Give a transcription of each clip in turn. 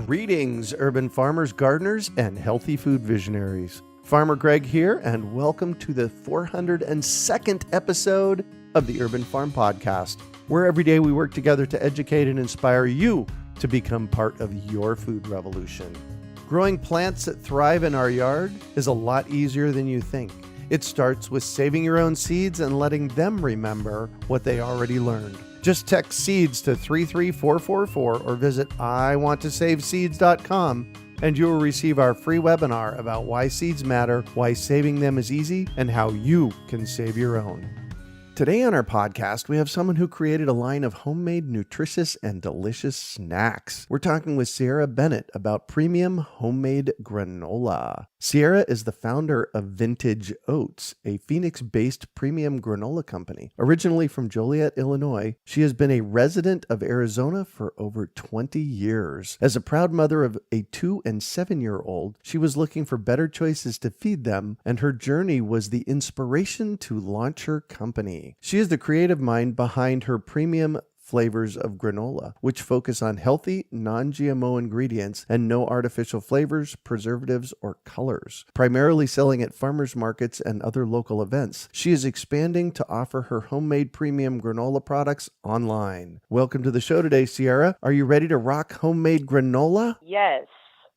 Greetings, urban farmers, gardeners, and healthy food visionaries. Farmer Greg here, and welcome to the 402nd episode of the Urban Farm Podcast, where every day we work together to educate and inspire you to become part of your food revolution. Growing plants that thrive in our yard is a lot easier than you think. It starts with saving your own seeds and letting them remember what they already learned. Just text SEEDS to 33444 or visit iwanttosaveseeds.com and you will receive our free webinar about why seeds matter, why saving them is easy, and how you can save your own. Today on our podcast, we have someone who created a line of homemade, nutritious, and delicious snacks. We're talking with Ciara Bennett about premium homemade granola. Ciara is the founder of Vintage Oats, a Phoenix-based premium granola company. Originally from Joliet, Illinois, she has been a resident of Arizona for over 20 years. As a proud mother of a 2- and 7-year-old, she was looking for better choices to feed them, and her journey was the inspiration to launch her company. She is the creative mind behind her premium flavors of granola, which focus on healthy, non-GMO ingredients and no artificial flavors, preservatives, or colors. Primarily selling at farmers markets and other local events, she is expanding to offer her homemade premium granola products online. Welcome to the show today, Ciara. Are you ready to rock homemade granola? Yes.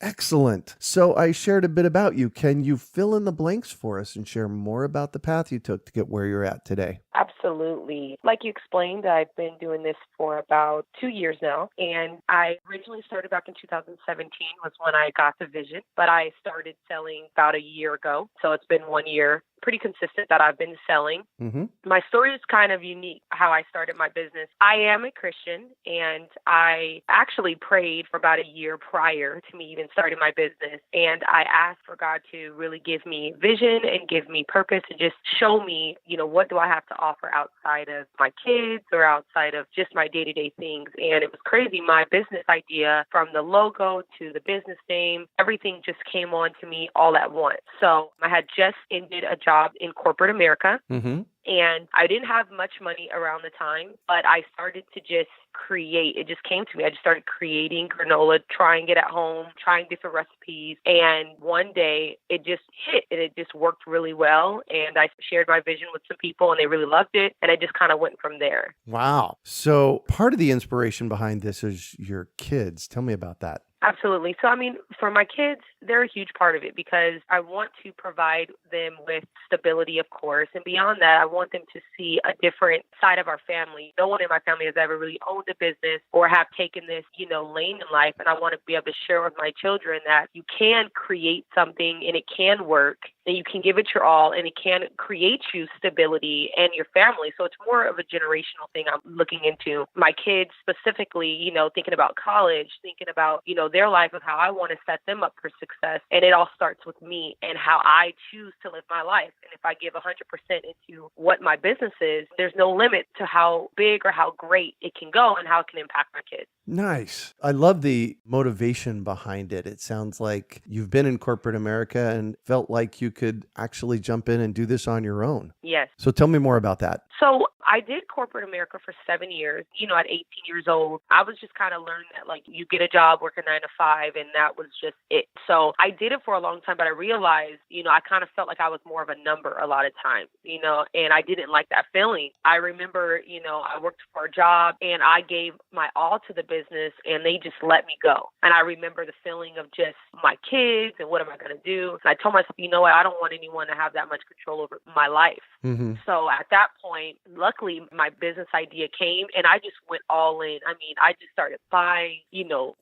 Excellent. So I shared a bit about you. Can you fill in the blanks for us and share more about the path you took to get where you're at today? Absolutely. Like you explained, I've been doing this for about 2 years now, and I originally started back in 2017 was when I got the vision, but I started selling about a year ago. So it's been 1 year, pretty consistent that I've been selling. Mm-hmm. My story is kind of unique, how I started my business. I am a Christian, and I actually prayed for about a year prior to me even starting my business, and I asked for God to really give me vision and give me purpose and just show me, what do I have to offer outside of my kids or outside of just my day-to-day things. And it was crazy. My business idea, from the logo to the business name, everything just came on to me all at once. So I had just ended a job in corporate America. Mm-hmm. And I didn't have much money around the time, but I started to just create. It just came to me. I just started creating granola, trying it at home, trying different recipes. And one day it just hit and it just worked really well. And I shared my vision with some people and they really loved it. And I just kind of went from there. Wow. So part of the inspiration behind this is your kids. Tell me about that. Absolutely. So, for my kids, they're a huge part of it because I want to provide them with stability, of course. And beyond that, I want them to see a different side of our family. No one in my family has ever really owned a business or have taken this, lane in life. And I want to be able to share with my children that you can create something and it can work, and you can give it your all, and it can create you stability and your family. So it's more of a generational thing I'm looking into. My kids specifically, thinking about college, thinking about, their life of how I want to set them up for success. And it all starts with me and how I choose to live my life. And if I give 100% into what my business is, there's no limit to how big or how great it can go and how it can impact my kids. Nice. I love the motivation behind it. It sounds like you've been in corporate America and felt like you could actually jump in and do this on your own. Yes. So tell me more about that. So I did corporate America for 7 years. At 18 years old, I was just kind of learning that you get a job, work a 9 to 5, and that was just it. So I did it for a long time, but I realized, I kind of felt like I was more of a number a lot of times, and I didn't like that feeling. I remember, I worked for a job and I gave my all to the business and they just let me go. And I remember the feeling of just my kids and what am I going to do? And I told myself, what, I don't want anyone to have that much control over my life. Mm-hmm. So at that point, luckily, my business idea came and I just went all in. I just started buying,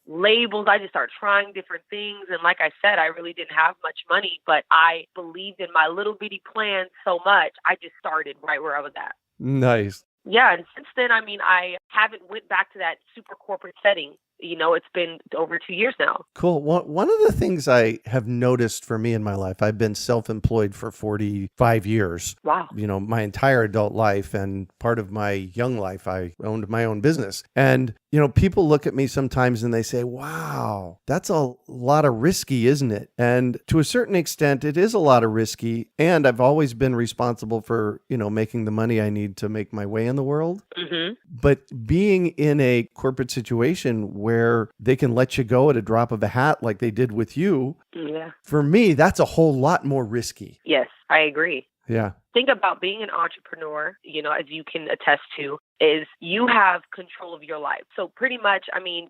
labels. I just started trying different things. And like I said, I really didn't have much money, but I believed in my little bitty plan so much. I just started right where I was at. Nice. Yeah. And since then, I haven't went back to that super corporate setting. It's been over 2 years now. Cool. One of the things I have noticed for me in my life, I've been self-employed for 45 years. Wow. My entire adult life and part of my young life, I owned my own business. And People look at me sometimes and they say, wow, that's a lot of risky, isn't it? And to a certain extent, it is a lot of risky. And I've always been responsible for, making the money I need to make my way in the world. Mm-hmm. But being in a corporate situation where they can let you go at a drop of a hat like they did with you, Yeah. for me, that's a whole lot more risky. Yes, I agree. Yeah. Think about being an entrepreneur, as you can attest to, is you have control of your life. So pretty much,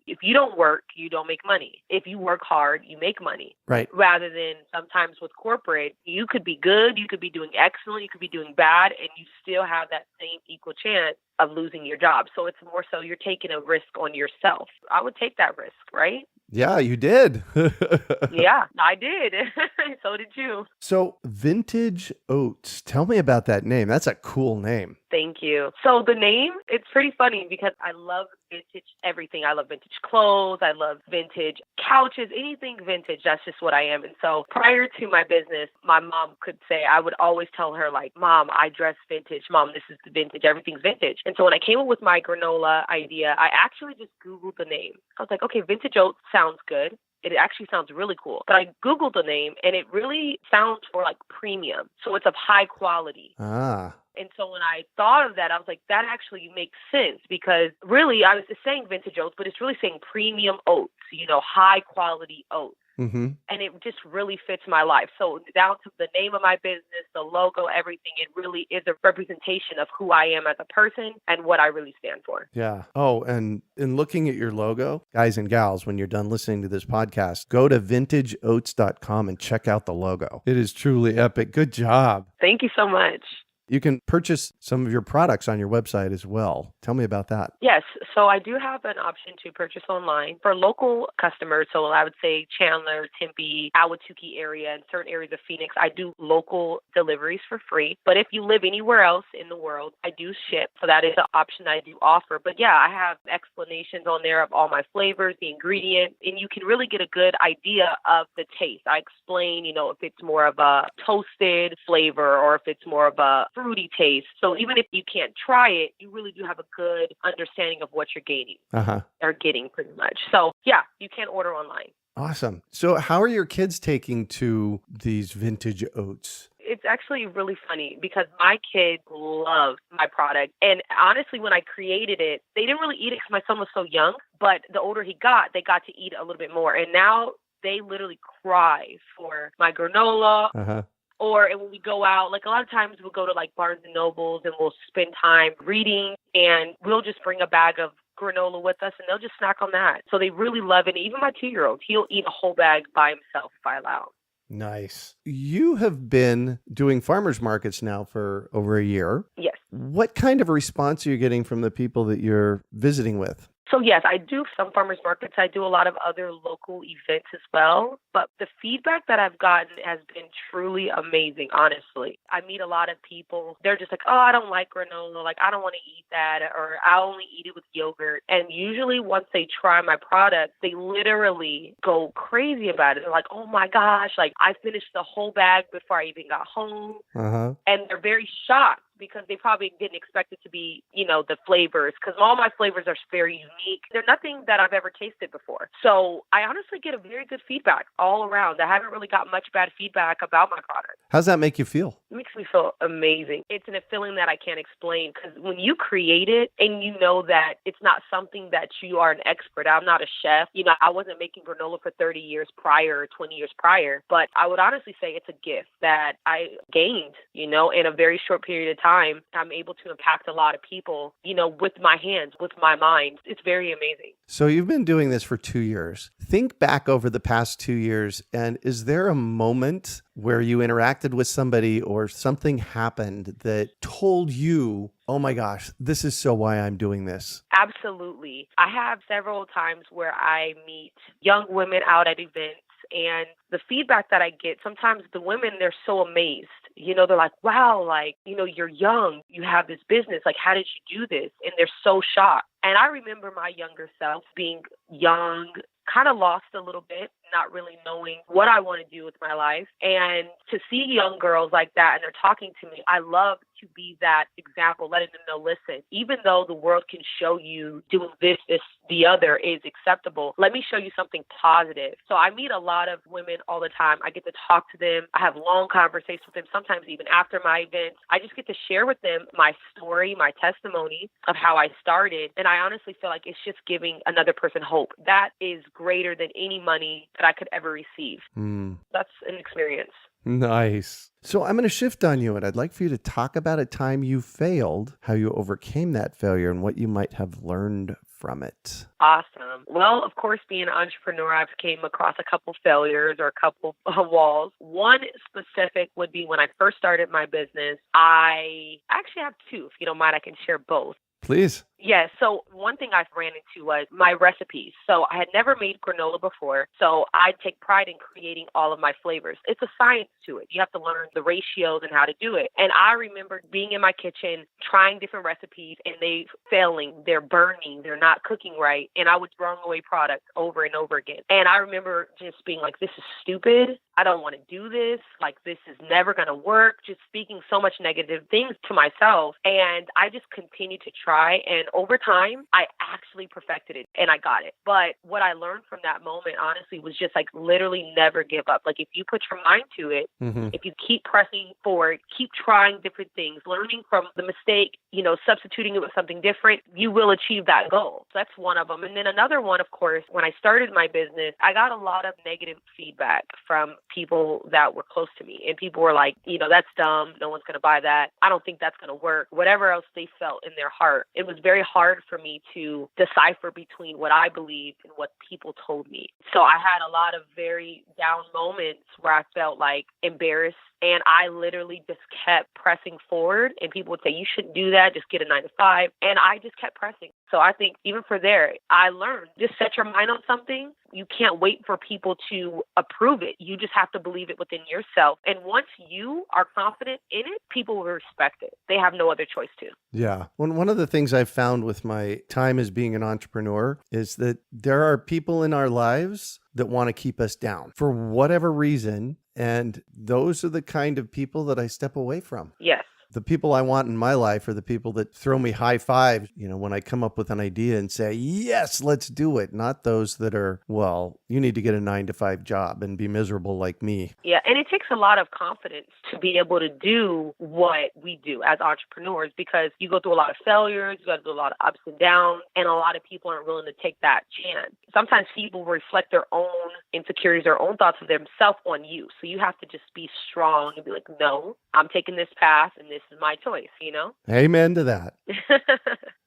if you don't work, you don't make money. If you work hard, you make money. Right. Rather than sometimes with corporate, you could be good, you could be doing excellent, you could be doing bad, and you still have that same equal chance of losing your job. So it's more so you're taking a risk on yourself. I would take that risk, right? Yeah, you did. Yeah, I did. So did you. So Vintage Oats, tell me about that name. That's a cool name. Thank you. So the name, it's pretty funny because I love vintage everything. I love vintage clothes. I love vintage couches, anything vintage. That's just what I am. And so prior to my business, my mom could say, I would always tell her like, Mom, I dress vintage. Mom, this is the vintage. Everything's vintage. And so when I came up with my granola idea, I actually just Googled the name. I was like, okay, Vintage Oats sounds good. It actually sounds really cool. But I Googled the name and it really sounds for like premium. So it's of high quality. Ah. And so when I thought of that, I was like, that actually makes sense because really I was just saying vintage oats, but it's really saying premium oats, high quality oats. Mm-hmm. And it just really fits my life. So down to the name of my business, the logo, everything, it really is a representation of who I am as a person and what I really stand for. Yeah. Oh, and in looking at your logo, guys and gals, when you're done listening to this podcast, go to vintageoats.com and check out the logo. It is truly epic. Good job. Thank you so much. You can purchase some of your products on your website as well. Tell me about that. Yes. So I do have an option to purchase online for local customers. So I would say Chandler, Tempe, Ahwatukee area, and certain areas of Phoenix. I do local deliveries for free. But if you live anywhere else in the world, I do ship. So that is an option I do offer. But yeah, I have explanations on there of all my flavors, the ingredients, and you can really get a good idea of the taste. I explain, if it's more of a toasted flavor or if it's more of a fruity taste. So even if you can't try it, you really do have a good understanding of what you're gaining or getting pretty much. So yeah, you can order online. Awesome. So how are your kids taking to these vintage oats? It's actually really funny because my kids love my product. And honestly, when I created it, they didn't really eat it because my son was so young. But the older he got, they got to eat a little bit more. And now they literally cry for my granola. Or when we go out, like a lot of times we'll go to like Barnes and Nobles and we'll spend time reading and we'll just bring a bag of granola with us and they'll just snack on that. So they really love it. Even my 2-year-old, he'll eat a whole bag by himself if I allow him. Nice. You have been doing farmers markets now for over a year. Yes. What kind of response are you getting from the people that you're visiting with? So yes, I do some farmers markets. I do a lot of other local events as well. But the feedback that I've gotten has been truly amazing, honestly. I meet a lot of people. They're just like, oh, I don't like granola. Like, I don't want to eat that. Or I only eat it with yogurt. And usually once they try my product, they literally go crazy about it. They're like, oh my gosh, like I finished the whole bag before I even got home. And they're very shocked because they probably didn't expect it to be, the flavors, because all my flavors are very unique. They're nothing that I've ever tasted before. So I honestly get a very good feedback all around. I haven't really got much bad feedback about my product. How's that make you feel? It makes me feel amazing. It's a feeling that I can't explain because when you create it and you know that it's not something that you are an expert. I'm not a chef. I wasn't making granola for 30 years prior or 20 years prior, but I would honestly say it's a gift that I gained, in a very short period of time. I'm able to impact a lot of people, with my hands, with my mind. It's very amazing. So you've been doing this for 2 years. Think back over the past 2 years, and is there a moment where you interacted with somebody or something happened that told you, oh my gosh, this is so why I'm doing this? Absolutely. I have several times where I meet young women out at events. And the feedback that I get, sometimes the women, they're so amazed. They're like, wow, like, you're young, you have this business. Like, how did you do this? And they're so shocked. And I remember my younger self being young, kind of lost a little bit, not really knowing what I want to do with my life. And to see young girls like that and they're talking to me, I love to be that example, letting them know, listen, even though the world can show you doing this, the other is acceptable, let me show you something positive. So I meet a lot of women all the time. I get to talk to them. I have long conversations with them, sometimes even after my events. I just get to share with them my story, my testimony of how I started. And I honestly feel like it's just giving another person hope. That is greater than any money that I could ever receive. That's an experience. Nice. So I'm going to shift on you, and I'd like for you to talk about a time you failed, how you overcame that failure, and what you might have learned from it. Awesome. Well, of course, being an entrepreneur, I've came across a couple failures or a couple walls. One specific would be when I first started my business. I actually have two. If you don't mind, I can share both. Please. Yes. So one thing I ran into was my recipes. So I had never made granola before. So I take pride in creating all of my flavors. It's a science to it. You have to learn the ratios and how to do it. And I remember being in my kitchen, trying different recipes, and they failing, they're burning, they're not cooking right. And I would throw away product over and over again. And I remember just being like, this is stupid. I don't want to do this. Like, this is never going to work. Just speaking so much negative things to myself. And I just continued to try. And over time, I actually perfected it and I got it. But what I learned from that moment, honestly, was just like literally never give up. Like, if you put your mind to it, if you keep pressing forward, keep trying different things, learning from the mistake, substituting it with something different, you will achieve that goal. So that's one of them. And then another one, of course, when I started my business, I got a lot of negative feedback from people that were close to me. And people were like, that's dumb. No one's going to buy that. I don't think that's going to work. Whatever else they felt in their heart. It was very hard for me to decipher between what I believed and what people told me. So I had a lot of very down moments where I felt like embarrassed. And I literally just kept pressing forward, and people would say, you shouldn't do that. Just get a 9-to-5. And I just kept pressing. So I think even for there, I learned just set your mind on something. You can't wait for people to approve it. You just have to believe it within yourself. And once you are confident in it, people will respect it. They have no other choice to. Yeah. One of the things I've found with my time as being an entrepreneur is that there are people in our lives that want to keep us down for whatever reason. And those are the kind of people that I step away from. Yes. The people I want in my life are the people that throw me high fives, when I come up with an idea and say, yes, let's do it. Not those that are, well, you need to get a 9-to-5 job and be miserable like me. Yeah. And it takes a lot of confidence to be able to do what we do as entrepreneurs, because you go through a lot of failures, you go through a lot of ups and downs, and a lot of people aren't willing to take that chance. Sometimes people reflect their own insecurities, their own thoughts of themselves on you. So you have to just be strong and be like, no, I'm taking this path and this is my choice, Amen to that.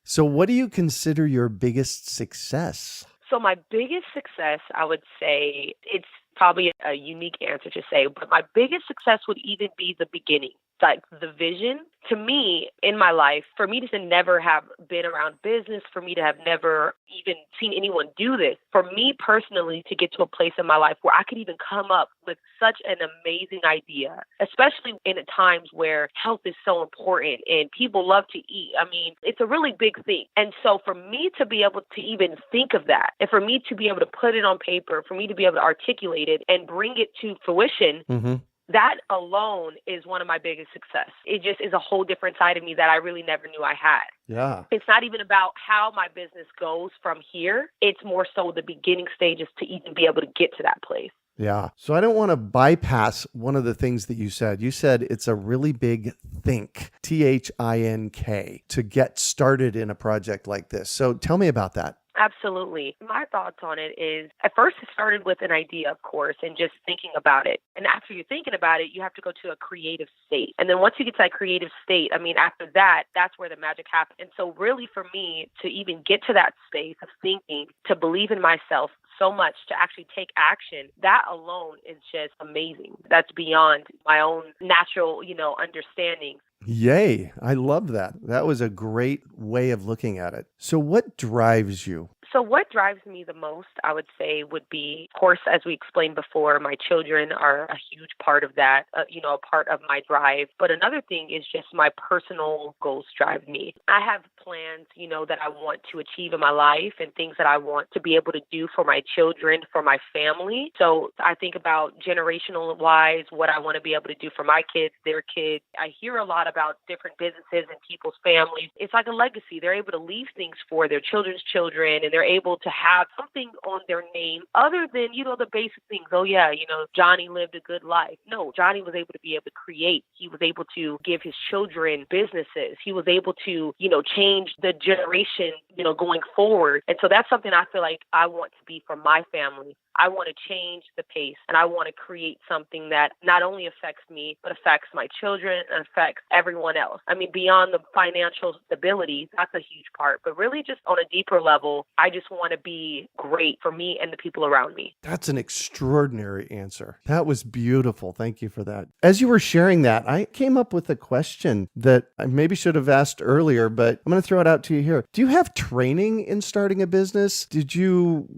So what do you consider your biggest success? So my biggest success, I would say, it's probably a unique answer to say, but my biggest success would even be the beginning. Like the vision to me in my life, for me to never have been around business, for me to have never even seen anyone do this, for me personally to get to a place in my life where I could even come up with such an amazing idea, especially in times where health is so important and people love to eat. I mean, it's a really big thing. And so for me to be able to even think of that, and for me to be able to put it on paper, for me to be able to articulate it and bring it to fruition, that alone is one of my biggest success. It just is a whole different side of me that I really never knew I had. Yeah. It's not even about how my business goes from here. It's more so the beginning stages to even be able to get to that place. Yeah. So I don't want to bypass one of the things that you said. You said it's a really big think, THINK, to get started in a project like this. So tell me about that. Absolutely. My thoughts on it is, at first it started with an idea, of course, and just thinking about it. And after you're thinking about it, you have to go to a creative state. And then once you get to that creative state, after that, that's where the magic happens. And so really for me to even get to that space of thinking, to believe in myself so much, to actually take action, that alone is just amazing. That's beyond my own natural, understanding. Yay. I love that. That was a great way of looking at it. So what drives you? So what drives me the most, I would say, would be, of course, as we explained before, my children are a huge part of that, a part of my drive. But another thing is just my personal goals drive me. I have plans, that I want to achieve in my life and things that I want to be able to do for my children, for my family. So I think about generational wise, what I want to be able to do for my kids, their kids. I hear a lot about different businesses and people's families. It's like a legacy. They're able to leave things for their children's children, and they're able to have something on their name other than, the basic things. Oh, yeah, Johnny lived a good life. No, Johnny was able to be able to create. He was able to give his children businesses. He was able to, change the generation, going forward. And so that's something I feel like I want to be for my family. I want to change the pace, and I want to create something that not only affects me, but affects my children and affects everyone else. I mean, beyond the financial stability, that's a huge part, but really just on a deeper level, I just want to be great for me and the people around me. That's an extraordinary answer. That was beautiful. Thank you for that. As you were sharing that, I came up with a question that I maybe should have asked earlier, but I'm going to throw it out to you here. Do you have training in starting a business? Did you,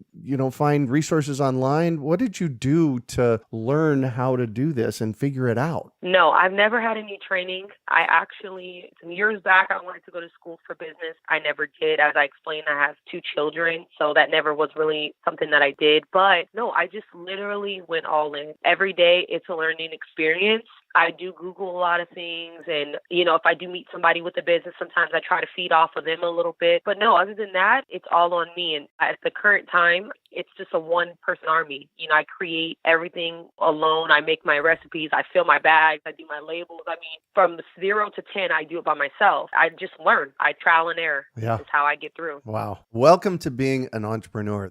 find resources online? What did you do to learn how to do this and figure it out? No, I've never had any training. I actually, some years back, I wanted to go to school for business. I never did. As I explained, I have 2 children, so that never was really something that I did. But no, I just literally went all in. Every day, it's a learning experience. I do Google a lot of things. And, if I do meet somebody with a business, sometimes I try to feed off of them a little bit. But no, other than that, it's all on me. And at the current time, it's just a one-person army. I create everything alone. I make my recipes. I fill my bags. I do my labels. I mean, from 0 to 10, I do it by myself. I just learn. I trial and error. Yeah. That's how I get through. Wow. Welcome to being an entrepreneur.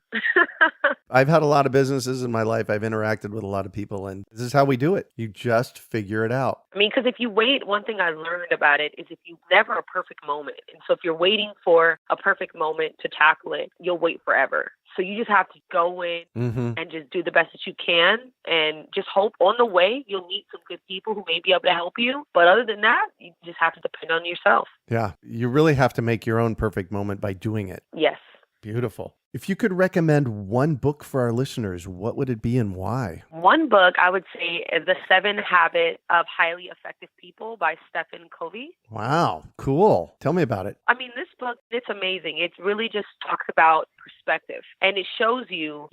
I've had a lot of businesses in my life. I've interacted with a lot of people, and this is how we do it. You just figure it out. I mean, because if you wait, one thing I learned about it is if you never a perfect moment. And so if you're waiting for a perfect moment to tackle it, you'll wait forever. So you just have to go in and just do the best that you can and just hope on the way you'll meet some good people who may be able to help you. But other than that, you just have to depend on yourself. Yeah. You really have to make your own perfect moment by doing it. Yes. Beautiful. If you could recommend one book for our listeners, what would it be and why? One book, I would say, is The 7 Habits of Highly Effective People by Stephen Covey. Wow. Cool. Tell me about it. I mean, this book, it's amazing. It really just talks about perspective. And it shows you,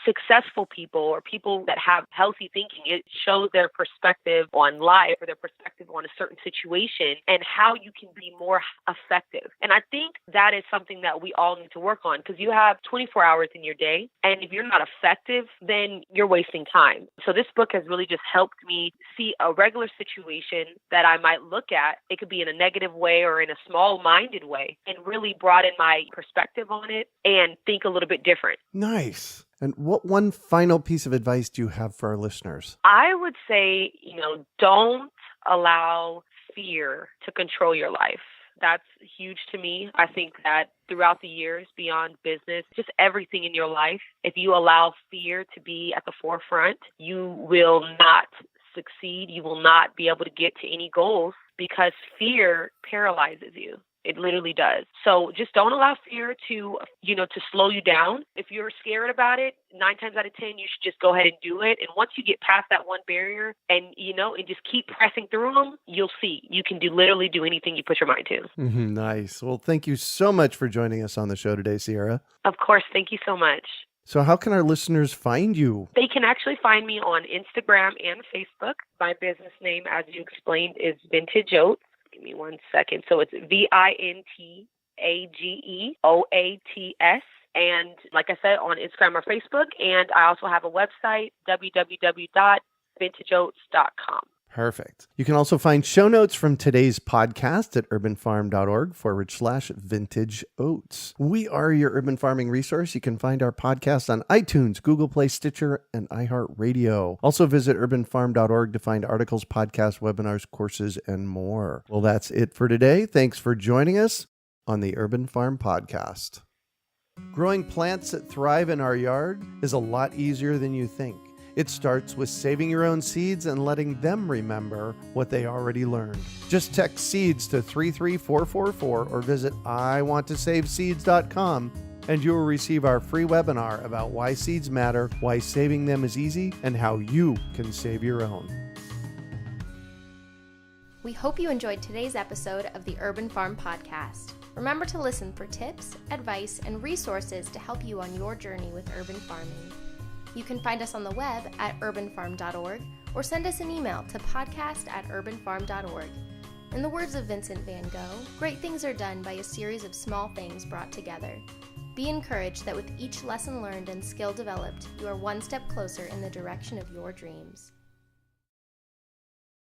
successful people or people that have healthy thinking. It shows their perspective on life or their perspective on a certain situation and how you can be more effective. And I think that is something that we all need to work on because you have 24 hours in your day. And if you're not effective, then you're wasting time. So this book has really just helped me see a regular situation that I might look at. It could be in a negative way or in a small-minded way and really broaden my perspective on it and think a little bit different. Nice. And what one final piece of advice do you have for our listeners? I would say, don't allow fear to control your life. That's huge to me. I think that throughout the years, beyond business, just everything in your life, if you allow fear to be at the forefront, you will not succeed. You will not be able to get to any goals because fear paralyzes you. It literally does. So just don't allow fear to slow you down. If you're scared about it, 9 times out of 10, you should just go ahead and do it. And once you get past that one barrier and just keep pressing through them, you'll see you can literally do anything you put your mind to. Nice. Well, thank you so much for joining us on the show today, Ciara. Of course. Thank you so much. So how can our listeners find you? They can actually find me on Instagram and Facebook. My business name, as you explained, is Vintage Oats. Give me 1 second. So it's VintageOats. And like I said, on Instagram or Facebook. And I also have a website, www.vintageoats.com. Perfect. You can also find show notes from today's podcast at urbanfarm.org/vintage oats. We are your urban farming resource. You can find our podcast on iTunes, Google Play, Stitcher, and iHeartRadio. Also visit urbanfarm.org to find articles, podcasts, webinars, courses, and more. Well, that's it for today. Thanks for joining us on the Urban Farm Podcast. Growing plants that thrive in our yard is a lot easier than you think. It starts with saving your own seeds and letting them remember what they already learned. Just text SEEDS to 33444 or visit iwanttosaveseeds.com And you will receive our free webinar about why seeds matter, why saving them is easy, and how you can save your own. We hope you enjoyed today's episode of the Urban Farm Podcast. Remember to listen for tips, advice, and resources to help you on your journey with urban farming. You can find us on the web at urbanfarm.org or send us an email to podcast@urbanfarm.org. In the words of Vincent van Gogh, great things are done by a series of small things brought together. Be encouraged that with each lesson learned and skill developed, you are one step closer in the direction of your dreams.